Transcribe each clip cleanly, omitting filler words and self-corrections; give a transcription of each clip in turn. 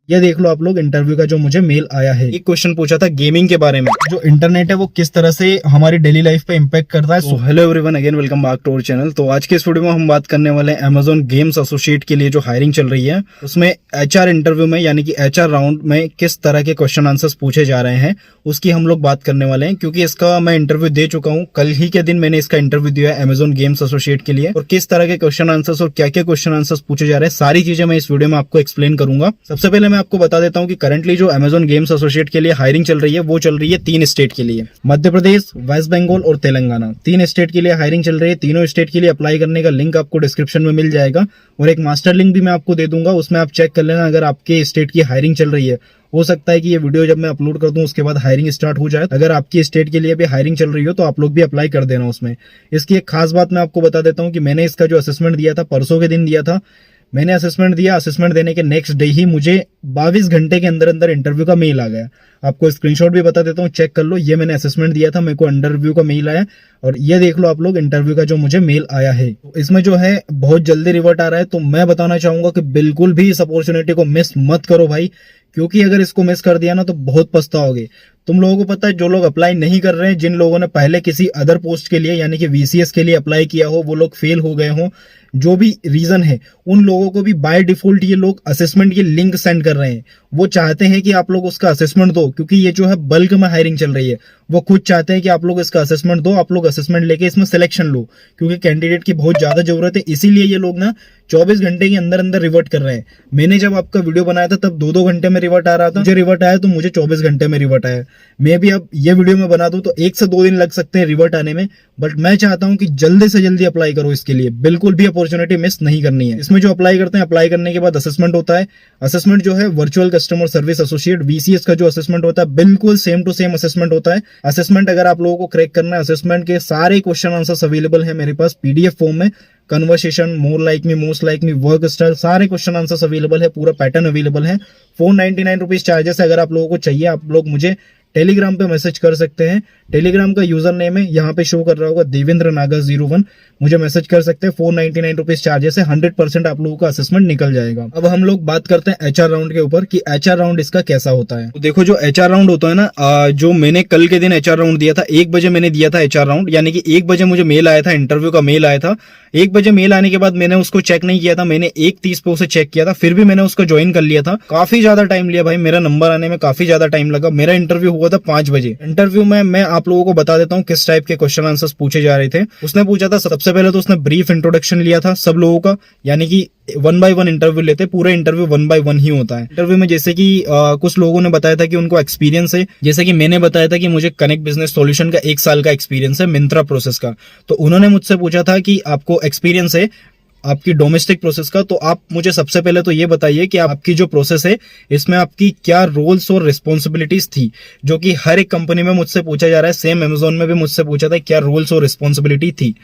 ये देख लो आप लोग इंटरव्यू का जो मुझे मेल आया है। एक क्वेश्चन पूछा था गेमिंग के बारे में, जो इंटरनेट है वो किस तरह से हमारी डेली लाइफ पे इम्पैक्ट करता है। So hello everyone, again welcome back to our channel. तो आज के इस वीडियो में हम बात करने वाले हैं अमेजोन गेम्स एसोसिएट के लिए जो हायरिंग चल रही है, उसमें एचआर इंटरव्यू में यानी कि एचआर राउंड में किस तरह के क्वेश्चन आंसर्स पूछे जा रहे हैं उसकी हम लोग बात करने वाले हैं। क्योंकि इसका मैं इंटरव्यू दे चुका हूँ, कल ही के दिन मैंने इसका इंटरव्यू दिया है अमेजोन गेम्स एसोसिएट के लिए, और किस तरह के क्वेश्चन आंसर्स और क्या क्या क्वेश्चन आंसर्स पूछे जा रहे हैं सारी चीजें मैं इस वीडियो में आपको एक्सप्लेन करूंगा। सबसे पहले मैं आपको बता देता हूँ करंटली जो अमेजोन गेम्स एसोसिएट के लिए हायरिंग चल रही है वो चल रही है 3 स्टेट के लिए, मध्य प्रदेश, वेस्ट बंगाल और तेलंगाना। 3 स्टेट के लिए हायरिंग चल रही है। तीनों स्टेट के लिए अप्लाई करने का लिंक आपको डिस्क्रिप्शन में मिल जाएगा, और एक मास्टर लिंक भी मैं आपको दे दूंगा, उसमें आप चेक कर लेना अगर आपके स्टेट की हायरिंग चल रही है। हो सकता है कि ये वीडियो जब मैं अपलोड कर दूं उसके बाद हायरिंग स्टार्ट हो जाए। अगर आपकी स्टेट के लिए भी हायरिंग चल रही हो तो आप लोग भी अप्लाई कर देना उसमें। इसकी एक खास बात मैं आपको बता देता हूं कि मैंने इसका जो असेसमेंट दिया था परसों के दिन दिया था। मैंने असेसमेंट दिया, असेसमेंट देने के नेक्स्ट डे ही मुझे 22 घंटे के अंदर अंदर इंटरव्यू का मेल आ गया। आपको स्क्रीनशॉट भी बता देता हूँ, चेक कर लो। ये मैंने असेसमेंट दिया था, मेरे को इंटरव्यू का मेल आया, और ये देख लो आप लोग इंटरव्यू का जो मुझे मेल आया है। इसमें जो है बहुत जल्दी रिवर्ट आ रहा है। तो मैं बताना चाहूंगा कि बिल्कुल भी इस अपॉर्चुनिटी को मिस मत करो भाई, क्योंकि अगर इसको मिस कर दिया ना तो बहुत पछताओगे। तुम लोगों को पता है, जो लोग अप्लाई नहीं कर रहे हैं, जिन लोगों ने पहले किसी अदर पोस्ट के लिए यानी कि वीसीएस के लिए अप्लाई किया हो, वो लोग फेल हो गए हो, जो भी रीजन है, उन लोगों को भी बाय डिफॉल्ट ये लोग असेसमेंट की लिंक सेंड कर रहे हैं। वो चाहते हैं कि आप लोग उसका असेसमेंट दो, क्योंकि ये जो है बल्क में हायरिंग चल रही है। वो खुद चाहते हैं कि आप लोग इसका असेसमेंट दो, आप लोग असेसमेंट लेके इसमें सिलेक्शन लो, क्योंकि कैंडिडेट की बहुत ज्यादा जरूरत है। इसीलिए ये लोग ना 24 घंटे के अंदर अंदर रिवर्ट कर रहे हैं। मैंने जब आपका वीडियो बनाया था तब 2-2 घंटे में रिवर्ट आ रहा था, मुझे रिवर्ट आया तो मुझे 24 घंटे में रिवर्ट आया। मैं भी अब ये वीडियो में बना दूं तो 1 से 2 दिन लग सकते हैं रिवर्ट आने में, बट मैं चाहता हूं कि जल्दी से जल्दी अप्लाई करो इसके लिए। बिल्कुल भी अपॉर्चुनिटी मिस नहीं करनी है। इसमें जो अप्लाई करते हैं, अप्लाई करने के बाद असेसमेंट होता है। असेसमेंट जो है virtual customer service associate VCS का जो असेसमेंट होता है, बिल्कुल सेम टू सेम असेसमेंट होता है। असेसमेंट अगर आप लोगों को क्रैक करना है, असेसमेंट के सारे क्वेश्चन आंसर्स अवेलेबल है मेरे पास पीडीएफ फॉर्म में। Conversation, more like me, most like me, work style, सारे क्वेश्चन आंसर्स अवेलेबल है, पूरा पैटर्न अवेलेबल है। 499 रुपीज चार्जेस है। अगर आप लोगों को चाहिए, आप लोग मुझे टेलीग्राम पे मैसेज कर सकते हैं। टेलीग्राम का यूजर नेम है, यहाँ पे शो कर रहा होगा, देवेंद्र नागर 01। मुझे मैसेज कर सकते हैं। 499 रुपीज चार्जेस है। 100% आप लोगों का असेसमेंट निकल जाएगा। अब हम लोग बात करते हैं एचआर राउंड के ऊपर कि एचआर राउंड इसका कैसा होता है। तो देखो, जो एचआर राउंड होता है ना, जो मैंने कल के दिन एचआर राउंड दिया था, 1 बजे मैंने दिया था एचआर राउंड, यानी कि 1 बजे मुझे मेल आया था, इंटरव्यू का मेल आया था। 1 बजे मेल आने के बाद मैंने उसको चेक नहीं किया था, मैंने 1:30 पे उसे चेक किया था, फिर भी मैंने उसको ज्वाइन कर लिया था। काफी ज्यादा टाइम लिया भाई, मेरा नंबर आने में काफी ज्यादा टाइम लगा। मेरा इंटरव्यू हुआ था 5 बजे। इंटरव्यू में मैं आप लोगों को बता देता हूँ किस टाइप के क्वेश्चन आंसर्स पूछे जा रहे थे। उसने पूछा था, सबसे पहले तो उसने ब्रीफ इंट्रोडक्शन लिया था सब लोगों का, यानी कि 1 by 1 इंटरव्यू लेते, पूरा इंटरव्यू 1 by 1 ही होता है। इंटरव्यू में जैसे कि कुछ लोगों ने बताया था कि उनको एक्सपीरियंस है, जैसे कि मैंने बताया था कि मुझे कनेक्ट बिजनेस सॉल्यूशन का 1 साल का एक्सपीरियंस है, मिंत्रा प्रोसेस का। तो उन्होंने मुझसे पूछा था कि आपको एक्सपीरियंस है आपकी डोमेस्टिक प्रोसेस का, तो आप मुझे सबसे पहले तो ये बताइए कि आपकी जो प्रोसेस है इसमें आपकी क्या रोल्स और रिस्पॉन्सिबिलिटीज थी, जो कि हर एक कंपनी में मुझसे पूछा जा रहा है। सेम अमेजोन में भी मुझसे पूछा था क्या रोल्स और रिस्पॉन्सिबिलिटी थी।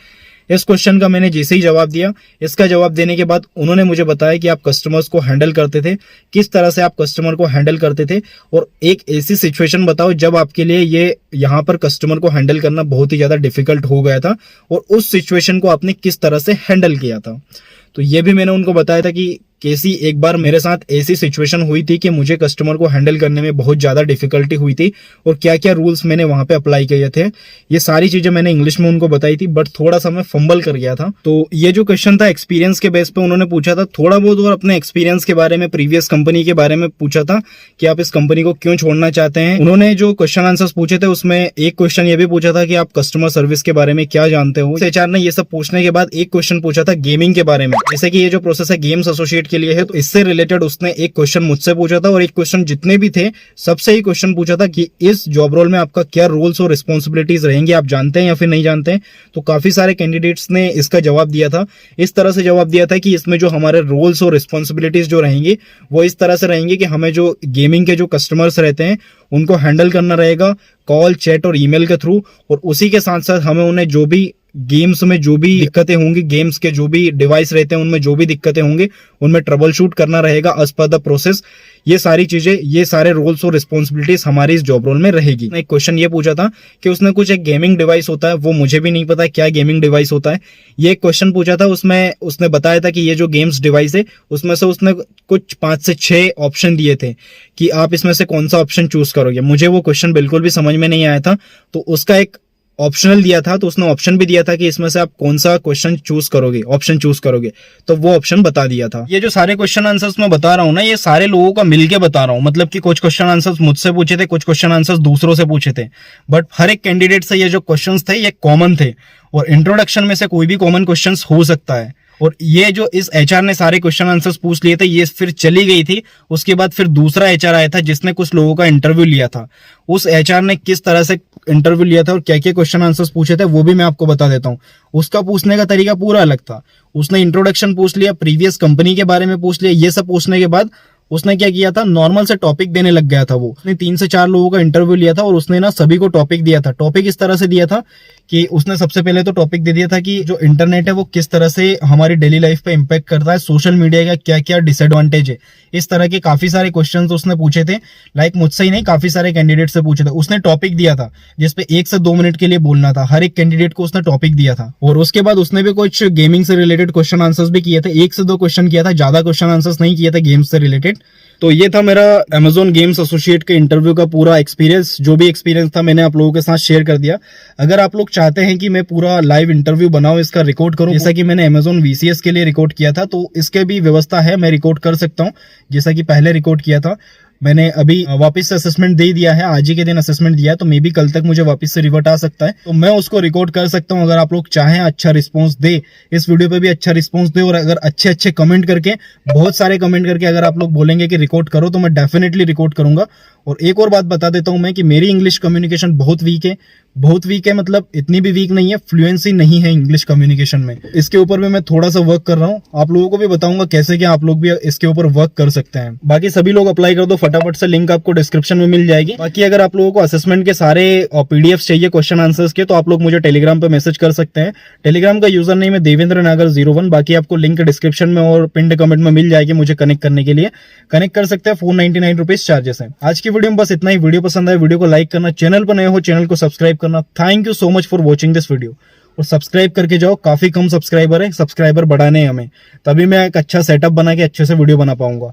इस क्वेश्चन का मैंने जैसे ही जवाब दिया, इसका जवाब देने के बाद उन्होंने मुझे बताया कि आप कस्टमर्स को हैंडल करते थे, किस तरह से आप कस्टमर को हैंडल करते थे, और एक ऐसी सिचुएशन बताओ जब आपके लिए ये यहाँ पर कस्टमर को हैंडल करना बहुत ही ज्यादा डिफिकल्ट हो गया था, और उस सिचुएशन को आपने किस तरह से हैंडल किया था। तो ये भी मैंने उनको बताया था कि कैसी एक बार मेरे साथ ऐसी सिचुएशन हुई थी कि मुझे कस्टमर को हैंडल करने में बहुत ज्यादा डिफिकल्टी हुई थी, और क्या क्या रूल्स मैंने वहां पे अप्लाई किए थे। ये सारी चीजें मैंने इंग्लिश में उनको बताई थी, बट थोड़ा सा मैं फंबल कर गया था। तो ये जो क्वेश्चन था एक्सपीरियंस के बेस पे उन्होंने पूछा था, थोड़ा बहुत और अपने एक्सपीरियंस के बारे में, प्रीवियस कंपनी के बारे में पूछा था कि आप इस कंपनी को क्यों छोड़ना चाहते हैं। उन्होंने जो क्वेश्चन आंसर्स पूछे थे उसमें एक क्वेश्चन ये भी पूछा था कि आप कस्टमर सर्विस के बारे में क्या जानते हो। एचआर ने ये सब पूछने के बाद एक क्वेश्चन पूछा था गेमिंग के बारे में, जैसे कि ये जो प्रोसेस है गेम्स एसोसिएट के लिए है, तो इससे रिलेटेड उसने एक क्वेश्चन मुझसे पूछा था, और एक क्वेश्चन जितने भी थे सबसे ही क्वेश्चन पूछा था कि इस जॉब रोल में आपका क्या रोल्स और रिस्पॉन्सिबिलिटीज रहेंगे, आप जानते हैं या फिर नहीं जानते हैं। तो काफी सारे कैंडिडेट्स ने इसका जवाब दिया था। इस तरह से जवाब दिया था कि इसमें जो हमारे रोल्स और रिस्पॉन्सिबिलिटीज जो रहेंगे वो इस तरह से रहेंगे कि हमें जो गेमिंग के जो कस्टमर्स रहते हैं उनको हैंडल करना रहेगा कॉल, चैट और ईमेल के थ्रू, और उसी के साथ साथ हमें उन्हें जो भी गेम्स में जो भी दिक्कतें होंगी, गेम्स के जो भी डिवाइस रहते हैं उनमें जो भी दिक्कतें होंगी, उनमें ट्रबल शूट करना रहेगा एज पर द प्रोसेस। ये सारी चीजें, ये सारे रोल्स और रिस्पॉन्सिबिलिटीज हमारी इस जॉब रोल में रहेगी। एक क्वेश्चन ये पूछा था कि उसने कुछ एक गेमिंग डिवाइस होता है, वो मुझे भी नहीं पता क्या गेमिंग डिवाइस होता है। ये एक क्वेश्चन पूछा था, उसमें उसने बताया था कि ये जो गेम्स डिवाइस है उसमें से उसने कुछ 5 से 6 ऑप्शन दिए थे कि आप इसमें से कौन सा ऑप्शन चूज करोगे। मुझे वो क्वेश्चन बिल्कुल भी समझ में नहीं आया था, तो उसका एक ऑप्शनल दिया था, तो उसने ऑप्शन भी दिया था कि इसमें से आप कौन सा क्वेश्चन चूज करोगे, ऑप्शन चूज करोगे, तो वो ऑप्शन बता दिया था। ये जो सारे क्वेश्चन आंसर्स मैं बता रहा हूँ ना, ये सारे लोगों का मिलके बता रहा हूँ। मतलब कि कुछ क्वेश्चन आंसर्स मुझसे पूछे थे, कुछ क्वेश्चन आंसर्स दूसरों से पूछे थे, बट हर एक कैंडिडेट से ये जो क्वेश्चन थे ये कॉमन थे, और इंट्रोडक्शन में से कोई भी कॉमन क्वेश्चन हो सकता है। और ये जो इस एचआर ने सारे क्वेश्चन आंसर्स पूछ लिए थे, ये फिर चली गई थी। उसके बाद फिर दूसरा एचआर आया था जिसने कुछ लोगों का इंटरव्यू लिया था। उस एचआर ने किस तरह से इंटरव्यू लिया था और क्या क्या क्वेश्चन आंसर्स पूछे थे वो भी मैं आपको बता देता हूँ। उसका पूछने का तरीका पूरा अलग था। उसने इंट्रोडक्शन पूछ लिया, प्रीवियस कंपनी के बारे में पूछ लिया। ये सब पूछने के बाद उसने क्या किया था, नॉर्मल से टॉपिक देने लग गया था। वो उसने 3 से 4 लोगों का इंटरव्यू लिया था और उसने ना सभी को टॉपिक दिया था। टॉपिक इस तरह से दिया था कि उसने सबसे पहले तो टॉपिक दे दिया था कि जो इंटरनेट है वो किस तरह से हमारी डेली लाइफ पे इम्पैक्ट करता है, सोशल मीडिया का क्या क्या डिसएडवांटेज है। इस तरह के काफी सारे क्वेश्चंस उसने पूछे थे, लाइक मुझसे ही नहीं, काफी सारे कैंडिडेट से पूछे थे। उसने टॉपिक दिया था जिसपे 1 से 2 मिनट के लिए बोलना था। हर एक कैंडिडेट को उसने टॉपिक दिया था। और उसके बाद उसने भी कुछ गेमिंग से रिलेटेड क्वेश्चन आंसर्स भी किए थे। 1 से 2 क्वेश्चन किया था, ज्यादा क्वेश्चन आंसर्स नहीं किए थे गेम्स से रिलेटेड। तो ये था मेरा Amazon गेम्स एसोसिएट के इंटरव्यू का पूरा एक्सपीरियंस। जो भी एक्सपीरियंस था मैंने आप लोगों के साथ शेयर कर दिया। अगर आप लोग चाहते हैं कि मैं पूरा लाइव इंटरव्यू बनाऊं, इसका रिकॉर्ड करूं, जैसा कि मैंने Amazon VCS के लिए रिकॉर्ड किया था, तो इसके भी व्यवस्था है, मैं रिकॉर्ड कर सकता हूं जैसा कि पहले रिकॉर्ड किया था। मैंने अभी वापस से असेसमेंट दे दिया है, आज ही के दिन असेसमेंट दिया है, तो मे बी कल तक मुझे वापस से रिवर्ट आ सकता है, तो मैं उसको रिकॉर्ड कर सकता हूं। अगर आप लोग चाहें अच्छा रिस्पांस दे, इस वीडियो पे भी अच्छा रिस्पांस दे, और अगर अच्छे अच्छे कमेंट करके, बहुत सारे कमेंट करके अगर आप लोग बोलेंगे कि रिकॉर्ड करो, तो मैं डेफिनेटली रिकॉर्ड करूंगा। और एक और बात बता देता हूं मैं कि मेरी इंग्लिश कम्युनिकेशन बहुत वीक है। बहुत वीक है मतलब इतनी भी वीक नहीं है, फ्लुएंसी नहीं है इंग्लिश कम्युनिकेशन में। इसके ऊपर भी मैं थोड़ा सा वर्क कर रहा हूँ। आप लोगों को भी बताऊंगा कैसे क्या आप लोग भी इसके ऊपर वर्क कर सकते हैं। बाकी सभी लोग अप्लाई कर दो फटाफट से, लिंक आपको डिस्क्रिप्शन में मिल जाएगी। बाकी अगर आप लोगों को असेसमेंट के सारे पीडीएफ चाहिए क्वेश्चन आंसर्स के, तो आप लोग मुझे टेलीग्राम पे मैसेज कर सकते हैं। टेलीग्राम का यूजर नेम है देवेंद्र नागर 01। बाकी आपको लिंक डिस्क्रिप्शन में और पिंड कमेंट में मिल जाएगी। मुझे कनेक्ट करने के लिए कनेक्ट कर सकते हैं। 499 रुपीज चार्जेस है। आज की वीडियो में बस इतना ही। वीडियो पसंद आए वीडियो को लाइक करना, चैनल पर नए हो चैनल को सब्सक्राइब करना। Thank you so much for watching this video. और सब्सक्राइब करके जाओ, काफी कम सब्सक्राइबर है, सब्सक्राइबर बढ़ाने हैं हमें, तभी मैं एक अच्छा सेटअप बना के अच्छे से वीडियो बना पाऊंगा।